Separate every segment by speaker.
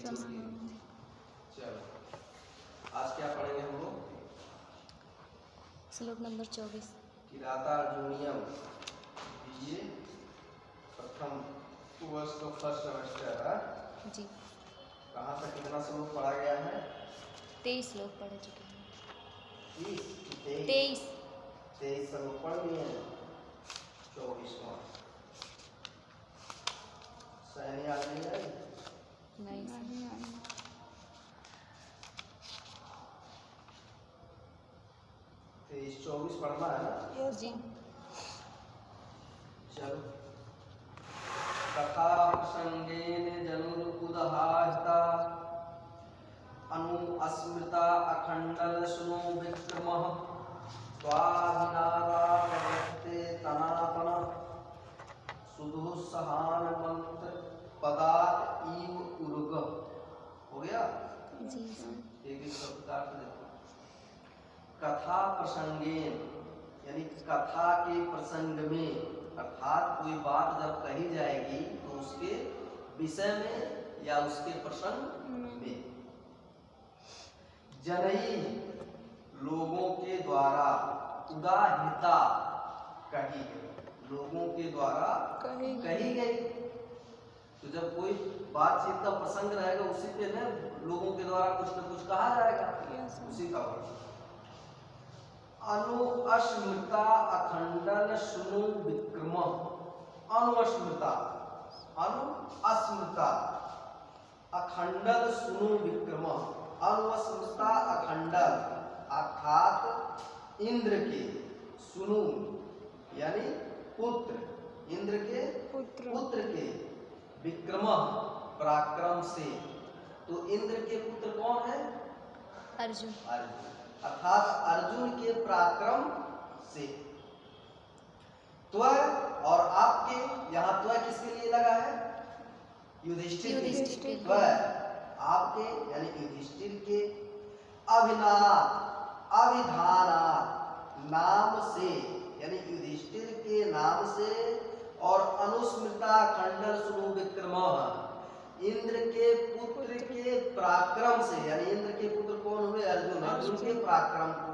Speaker 1: चलो आज क्या पढ़ेंगे हम लोग?
Speaker 2: श्लोक नंबर 24।
Speaker 1: किरातार्जुनीयम बीए प्रथम वर्ष का फर्स्ट सेमेस्टर है
Speaker 2: जी।
Speaker 1: कहाँ तक कितना श्लोक पढ़ा गया है?
Speaker 2: 23 श्लोक पढ़ चुके हैं।
Speaker 1: 23 श्लोक पढ़ लिए हैं। 24वां सहनी याद नहीं आई?
Speaker 2: नहीं सर।
Speaker 1: 23-24 पढ़ना है ना?
Speaker 2: जी।
Speaker 1: चलो कथा प्रसंगेन जनुर्बुदहास्ता अनु अस्मृता अखंडल सुनो विक्रमः स्वाभिनादा प्रवर्ते तनातन सुदुःसहान मंत्र पदात ईव उर्ग। हो गया?
Speaker 2: जी सर।
Speaker 1: एक शब्द काट देखो। कथा प्रसंगेन यानी कथा के प्रसंग में, अर्थात कोई बात जब कही जाएगी तो उसके विषय में या उसके प्रसंग में, जनई लोगों के द्वारा, उदाहृता कही गई, लोगों के द्वारा कही गई। तो जब कोई बातचीत का प्रसंग रहेगा उसी पे न लोगों के द्वारा कुछ न कुछ कहा जाएगा, उसी का वर्णन। अनुअस्मृता अखंडन सुनु विक्रम। अनुअस्मृता अखंडल सुनु विक्रम। अनुअस्मृता अखंडल अर्थात इंद्र के, सुनु यानी पुत्र, इंद्र के पुत्र के, विक्रम पराक्रम से। तो इंद्र के पुत्र कौन है?
Speaker 2: अर्जुन।
Speaker 1: अर्थात अर्जुन के पराक्रम से। त्वय और आपके, यहाँ त्वय किसके लिए लगा है? युधिष्ठिर के। त्वय आपके यानी युधिष्ठिर के, अभिधानात् नाम से यानी युधिष्ठिर के नाम से, और अनुस्मृता खंडल सुनु विक्रमः इंद्र के पुत्र के पराक्रम से, यानी इंद्र के पुत्र कौन हुए? अर्जुन। अर्जुन के पराक्रम को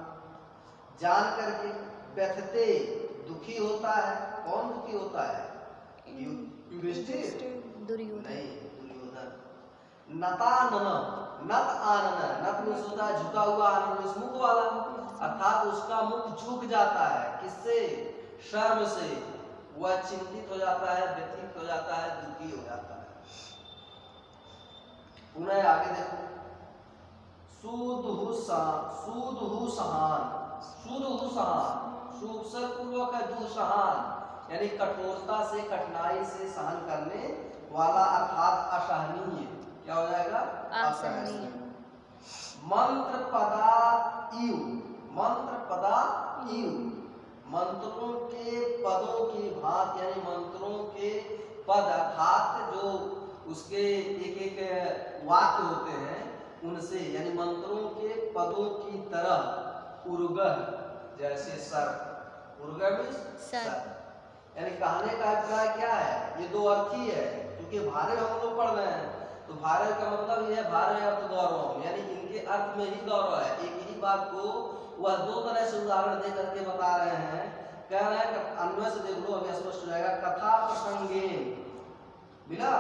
Speaker 1: जान करके व्यथते दुखी होता है। कौन दुखी होता है? युधिष्ठिर?
Speaker 2: दुर्योधन।
Speaker 1: नहीं, दुर्योधन। नतानन, नत आनन, नत मीन्स होता है झुका हुआ, आनन मीन्स मुख वाला, अर्थात उसका मुख झुक जाता है। किससे? शर्म से। वह चिंतित हो जाता है, व्यथित हो जाता है, दुखी हो जाता है। पुनः आगे देखो, सुदुःसहान, सुअक्षर पूर्वक है दुःसहान, यानी कठोरता से, कठिनाई से सहन करने वाला, अर्थात असहनीय। क्या हो जाएगा? असहनीय। मंत्र पदा इव, मंत्रों के पदों की भांति, यानी मंत्रों के पद अर्थात जो उसके एक एक वाक्य होते हैं उनसे, यानी मंत्रों के पदों की तरह, उर्गह जैसे सर, उर्गह मीन्स सर। यानी कहने का अभिप्राय क्या है? ये दो अर्थ ही है, क्योंकि भारे हम लोग पढ़ रहे हैं तो भारे का मतलब ये है भारे अर्थ गौरव, यानी इनके अर्थ में ही गौरव है। एक ही बात को वह दो तरह से उदाहरण दे करके बता रहे हैं। कह रहे हैं अन्वय से देख लो, अभी स्पष्ट हो जाएगा। कथा प्रसंगेन मिला?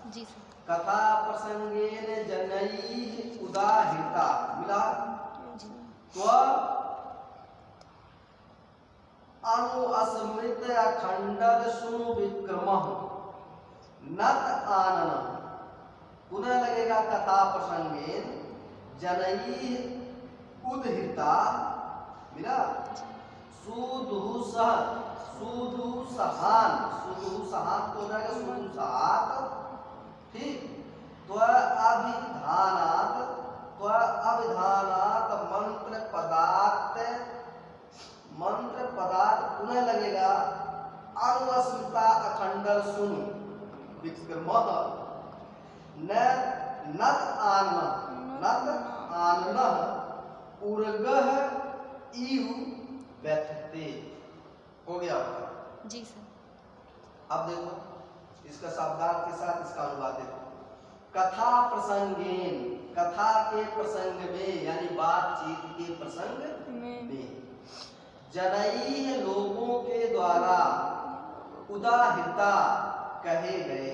Speaker 1: जी सर। कथा प्रसंगेन जनई उदाहृता मिला? तो अनुअस्मृत अखंडल सुनु विक्रमः नत आनन। पुनः लगेगा कथा प्रसंगेन जनई उदहृता मिला? सुदुःसहान तो हो जाएगा सुदुःसहात, ठीक। तो अभिधानात् मंत्र पदार्थ पुनः लगेगा अनुअस्मृता अखंडल सुनु विक्रमः नत आननः उर्गः इव व्यथते। हो गया?
Speaker 2: जी सर।
Speaker 1: अब देखो इसका शब्दार्थ के साथ इसका अनुवाद देखो। कथा प्रसंगेन, कथा के प्रसंग में यानी बातचीत के प्रसंग में, जनई लोगों के द्वारा उदाहृता कहे गए,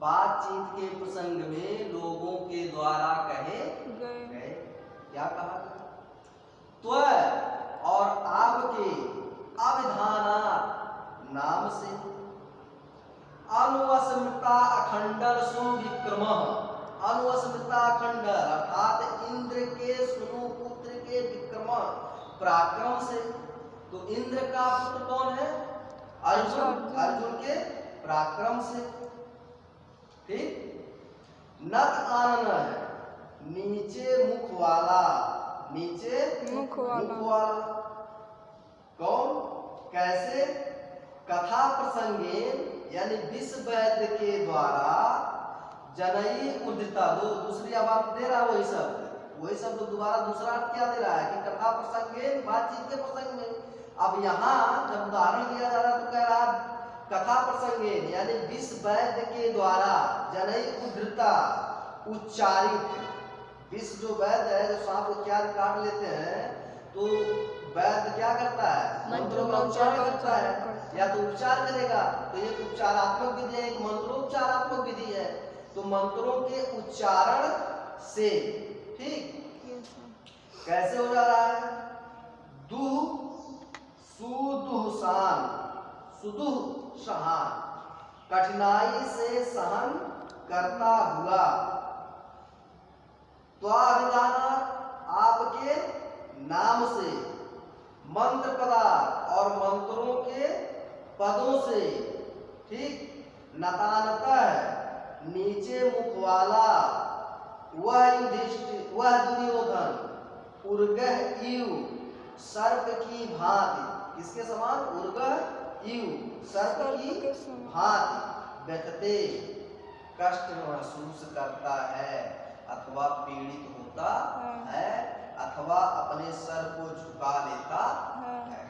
Speaker 1: बातचीत के प्रसंग में लोगों के द्वारा कहे गए। क्या कहा गया? त्वय और आपके अविधानात् नाम से, अनुस्मृता अखंडल सुविक्रमः, अनुस्मृता अखंडल अर्थात इंद्र के सुनु पुत्र के विक्रम पराक्रम से। तो इंद्र का पुत्र कौन है? अर्जुन, अर्जुन के पराक्रम से। ठीक। नत आनन है नीचे मुख वाला, नीचे मुख वाला। कौन? कैसे? कथा प्रसंगे यानी विश्व वैद्य के द्वारा जनई उदिता, दो दूसरी आवाज दे रहा है वही शब्द दोबारा दूसरा अर्थ क्या दे रहा है कि कथा प्रसंगे बातचीत के प्रसंग में। अब यहाँ जब उदाहरण दिया जा रहा है तो कह रहा कथा प्रसंगे यानी विश्व वैद्य के द्वारा जनई उद्धृता उच्चारित, विश्व जो वैद्य है, जो सांप उच्चार काट लेते हैं तो वैद्य क्या करता है? मंत्रों का उच्चारण करता है, या तो उपचार करेगा। तो ये उपचारात्मक विधि है, एक मंत्रोपचारात्मक विधि है। तो मंत्रों के उच्चारण से, ठीक, कैसे हो जा रहा है? दुह सुदुहसान, सुदुह सहान, कठिनाई से सहन करता हुआ, त्वाभिधाना आपके नाम से, मंत्र पदार्थ और मंत्रों के पदों से, ठीक, नतानतः नीचे मुख वाला, वह युधिष्ठिर, वह दुर्योधन, उर्गह इव सर्प की भांति, किसके समान? उर्गह इव सर्प की भांति व्यथते कष्ट महसूस करता है अथवा पीड़ित होता है अथवा अपने सर को झुका लेता है।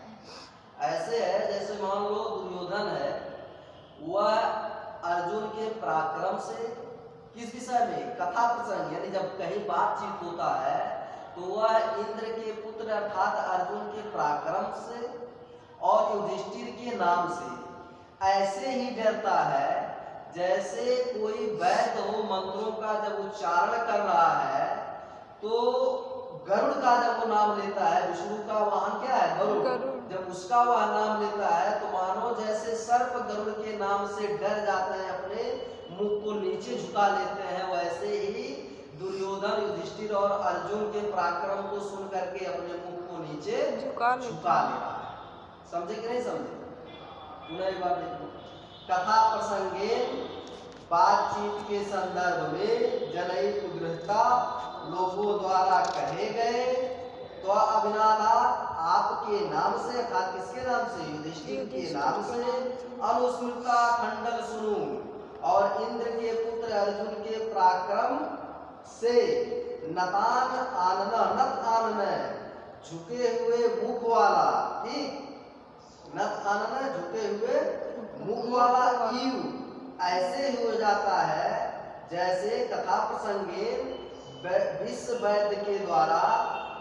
Speaker 1: ऐसे है जैसे मान लो दुर्योधन है, वह अर्जुन के पराक्रम से किस विषय में? कथा प्रसंग, यानी जब कहीं बातचीत होता है तो वह इंद्र के पुत्र अर्थात अर्जुन के पराक्रम से और युधिष्ठिर के नाम से ऐसे ही डरता है जैसे कोई वैद्य हो, मंत्रों का जब उच्चारण कर रहा है तो गरुड़ का जब वो नाम लेता है, विष्णु का वाहन क्या है? गरुड़। जब उसका वह नाम लेता है तो मानो जैसे सर्प गरुड़ के नाम से डर जाते हैं, अपने मुख को नीचे झुका लेते हैं, वैसे ही दुर्योधन युधिष्ठिर और अर्जुन के पराक्रम को सुन करके अपने मुख को नीचे झुका लेता है। समझे कि नहीं समझे? पुनः एक बार देखो। कथा प्रसंगे बातचीत के संदर्भ में जनई उद्धृता लोगों द्वारा कहे गए, तो अभिनादात आपके नाम से, अर्थात किसके नाम से? युधिष्ठिर के नाम से, अनुस्मृता खंडल सुनु और इंद्र के पुत्र अर्जुन के पराक्रम से, नतान आनन, नत आनन झुके हुए मुख वाला, ठीक, नत आनन झुके हुए मुख वाला इव ऐसे ही हो जाता है जैसे कथा प्रसंगे विश्व वैद्य के द्वारा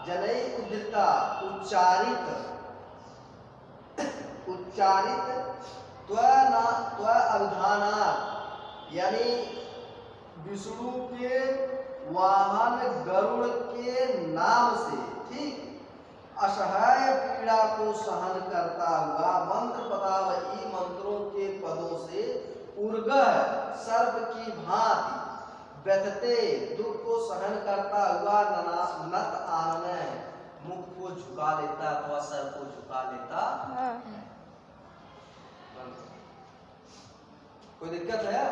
Speaker 1: जनई उद्धृता उच्चारित त्व अभिधानात् यानी विष्णु के वाहन गरुड़ के नाम से, ठीक, असहाय पीड़ा को सहन करता हुआ मंत्र पदावली मंत्रों के पदों से उर्गह सर्प की भांति व्यथते दुख को सहन करता हुआ नत आनन मुख को झुका लेता अथवा सर को झुका लेता है। कोई दिक्कत है?